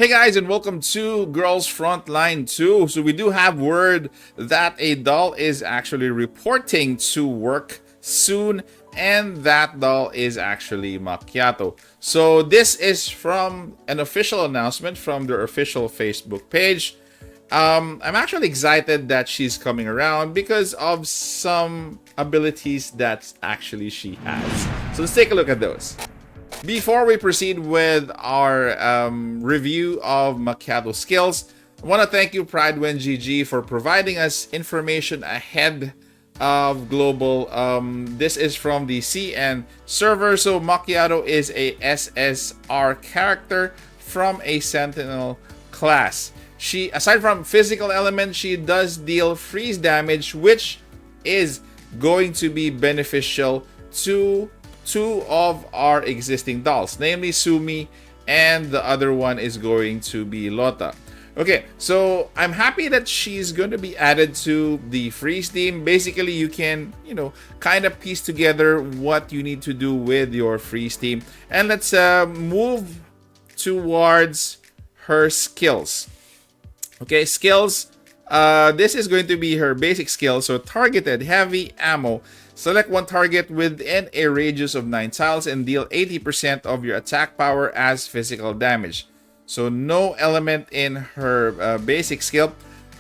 Hey guys, and welcome to Girls Frontline 2. So we do have word that a doll is actually reporting to work soon, and that doll is actually Makiatto. So this is from an official announcement from their official Facebook page. I'm actually excited that she's coming around because of some abilities that actually she has. So let's take a look at those. Before we proceed with our review of Makiatto skills, I want to thank you, PrideWinGG, for providing us information ahead of global. This is from the CN server. So Makiatto is a SSR character from a Sentinel class. She, aside from physical element, she does deal freeze damage, which is going to be beneficial to two of our existing dolls, namely Sumi, and the other one is going to be Lota. Okay, so I'm happy that she's going to be added to the freeze team. Basically, you can, kind of piece together what you need to do with your freeze team. And let's move towards her skills. Okay, skills. This is going to be her basic skill. So targeted heavy ammo. Select one target within a radius of 9 tiles and deal 80% of your attack power as physical damage. So no element in her basic skill.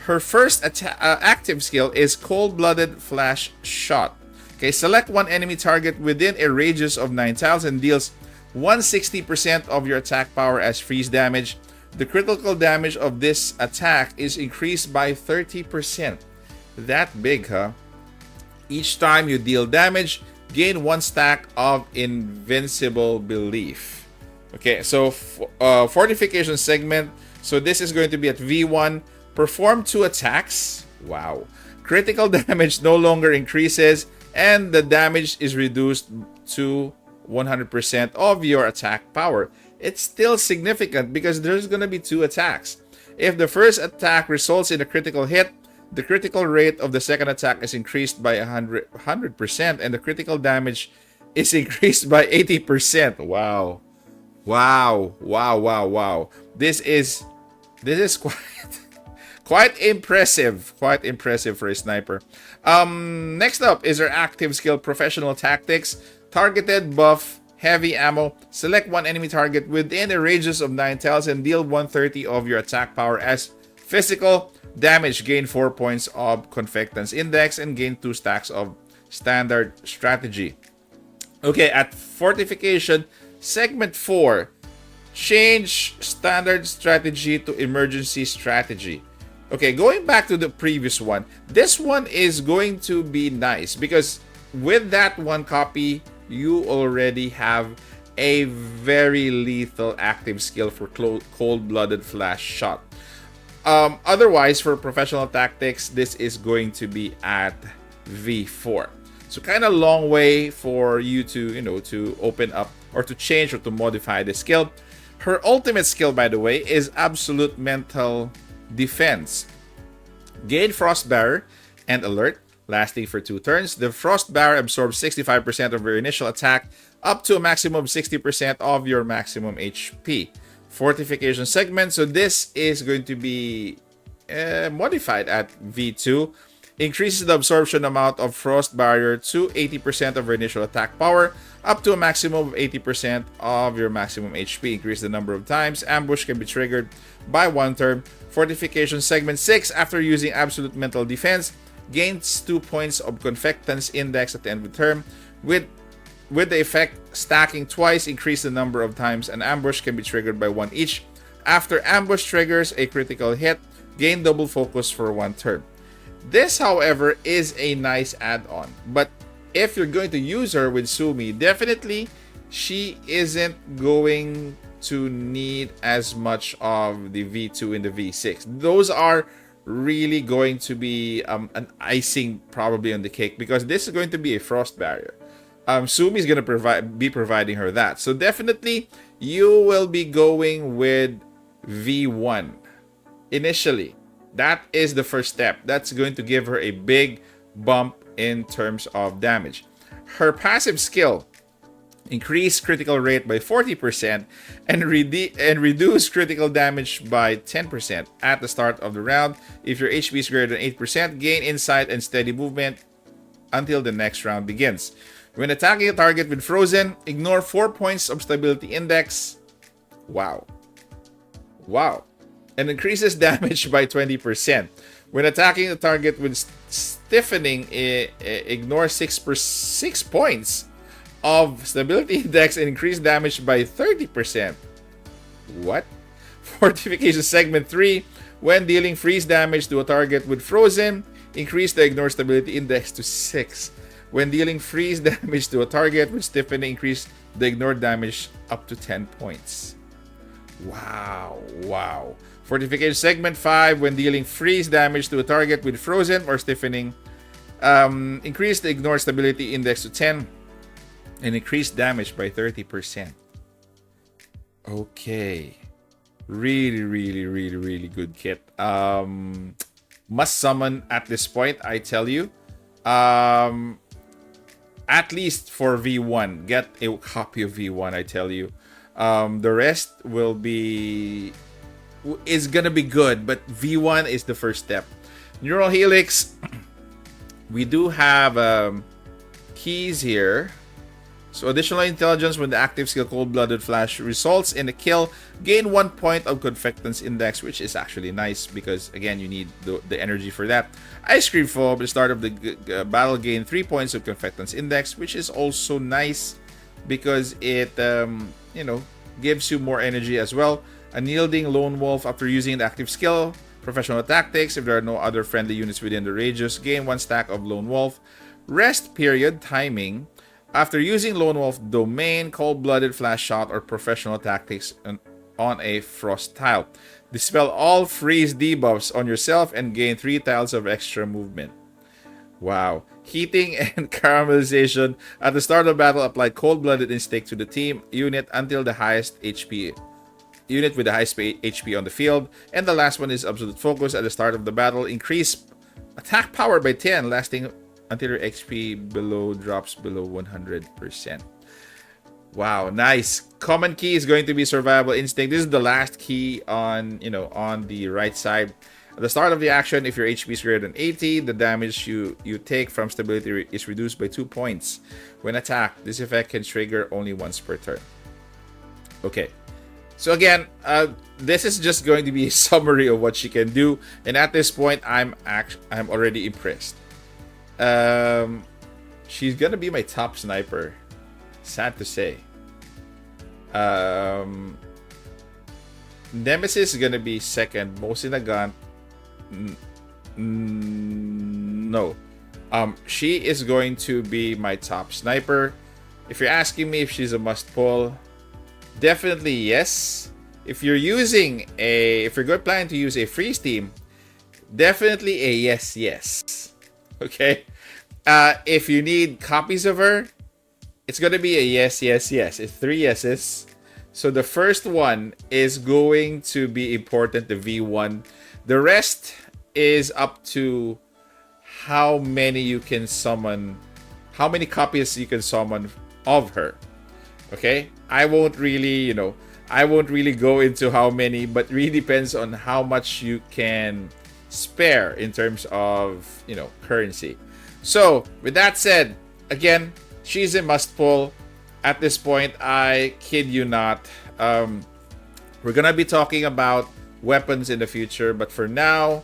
Her first active skill is Cold-Blooded Flash Shot. Okay, select one enemy target within a radius of 9 tiles and deals 160% of your attack power as freeze damage. The critical damage of this attack is increased by 30%. That big, huh? Each time you deal damage, gain 1 stack of Invincible Belief. Okay, so fortification segment. So this is going to be at V1. Perform 2 attacks. Wow. Critical damage no longer increases, and the damage is reduced to 100% of your attack power. It's still significant because there's going to be 2 attacks. If the first attack results in a critical hit, the critical rate of the second attack is increased by 100%, and the critical damage is increased by 80%. Wow. Wow. Wow, wow, wow. This is quite impressive. Quite impressive for a sniper. Next up is our active skill, Professional Tactics. Targeted buff, heavy ammo. Select one enemy target within a radius of 9 tiles and deal 130 of your attack power as physical damage. Gain 4 points of Confectance Index and gain 2 stacks of Standard Strategy. Okay, at Fortification, Segment 4, change Standard Strategy to Emergency Strategy. Okay, going back to the previous one, this one is going to be nice because with that one copy, you already have a very lethal active skill for Cold-Blooded Flash Shot. Otherwise, for Professional Tactics, this is going to be at V4. So kind of long way for you to, to open up or to change or to modify the skill. Her ultimate skill, by the way, is Absolute Mental Defense. Gain Frost Barrier and Alert, lasting for 2 turns. The Frost Barrier absorbs 65% of your initial attack, up to a maximum of 60% of your maximum HP. Fortification segment. So this is going to be modified at V2. Increases the absorption amount of Frost Barrier to 80% of your initial attack power, up to a maximum of 80% of your maximum HP. Increase the number of times ambush can be triggered by 1 turn. Fortification segment 6. After using Absolute Mental Defense, gains 2 points of Confectance Index at the end of the turn. With the effect stacking twice, increase the number of times an ambush can be triggered by 1 each. After ambush triggers a critical hit, gain double focus for 1 turn. This, however, is a nice add-on. But if you're going to use her with Sumi, definitely she isn't going to need as much of the V2 and the V6. Those are really going to be an icing probably on the cake because this is going to be a Frost Barrier. Sumi is going to be providing her that. So definitely you will be going with V1 initially. That is the first step. That's going to give her a big bump in terms of damage. Her passive skill increase critical rate by 40%, and reduce critical damage by 10% at the start of the round. If your HP is greater than 8%, gain insight and steady movement until the next round begins. When attacking a target with Frozen, ignore 4 points of stability index. Wow. And increases damage by 20%. When attacking a target with Stiffening, ignore 6 points of stability index and increase damage by 30%. What? Fortification segment 3. When dealing freeze damage to a target with Frozen, increase the ignore stability index to 6. When dealing freeze damage to a target with Stiffening, increase the ignore damage up to 10 points. Wow. Fortification segment 5. When dealing freeze damage to a target with Frozen or Stiffening, increase the ignore stability index to 10 and increase damage by 30%. Okay. Really good kit. Must summon at this point, I tell you. At least for V1. Get a copy of V1, I tell you. The rest is gonna be good, but V1 is the first step. Neural Helix. We do have keys here. So additional intelligence when the active skill Cold-Blooded Flash results in a kill, gain 1 point of Confectance Index, which is actually nice because, again, you need the energy for that. Ice Cream Foam, at the start of the battle, gain 3 points of Confectance Index, which is also nice because it, gives you more energy as well. Unyielding Lone Wolf, after using the active skill Professional Tactics, if there are no other friendly units within the radius, gain 1 stack of Lone Wolf. Rest period timing. After using Lone Wolf Domain, Cold-Blooded Flash Shot, or Professional Tactics on a Frost tile, dispel all freeze debuffs on yourself and gain 3 tiles of extra movement. Wow. Heating and Caramelization. At the start of battle, apply Cold-Blooded Instinct to the team unit until the highest HP unit with the highest HP on the field. And the last one is Absolute Focus. At the start of the battle, increase attack power by 10, lasting until your XP drops below 100%. Wow, nice. Common key is going to be Survival Instinct. This is the last key on the right side. At the start of the action, if your HP is greater than 80, the damage you take from stability is reduced by 2 points. When attacked, this effect can trigger only once per turn. Okay. So again, this is just going to be a summary of what she can do, and at this point, I'm already impressed. She's gonna be my top sniper. Sad to say. Nemesis is gonna be second. Most in the gun. No. She is going to be my top sniper. If you're asking me if she's a must pull, definitely yes. If you're planning to use a freeze team, definitely a yes. Okay. If you need copies of her, it's gonna be a yes. It's 3 yeses. So the first one is going to be important, the V1. The rest is up to how many you can summon, how many copies you can summon of her. Okay? I won't really go into how many, but really depends on how much you can spare in terms of, currency. So, with that said, again, she's a must pull. At this point, I kid you not. We're gonna be talking about weapons in the future, but for now,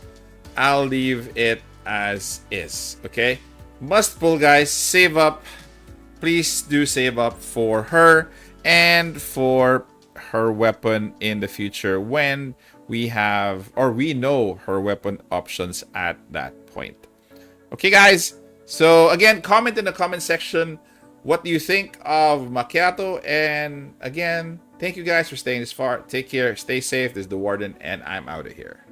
I'll leave it as is. Okay? Must pull, guys. Save up. Please do save up for her and for her weapon in the future when we know her weapon options at that point. Okay, guys. So again, comment in the comment section. What do you think of Makiatto? And again, thank you guys for staying this far. Take care. Stay safe. This is the Warden, and I'm out of here.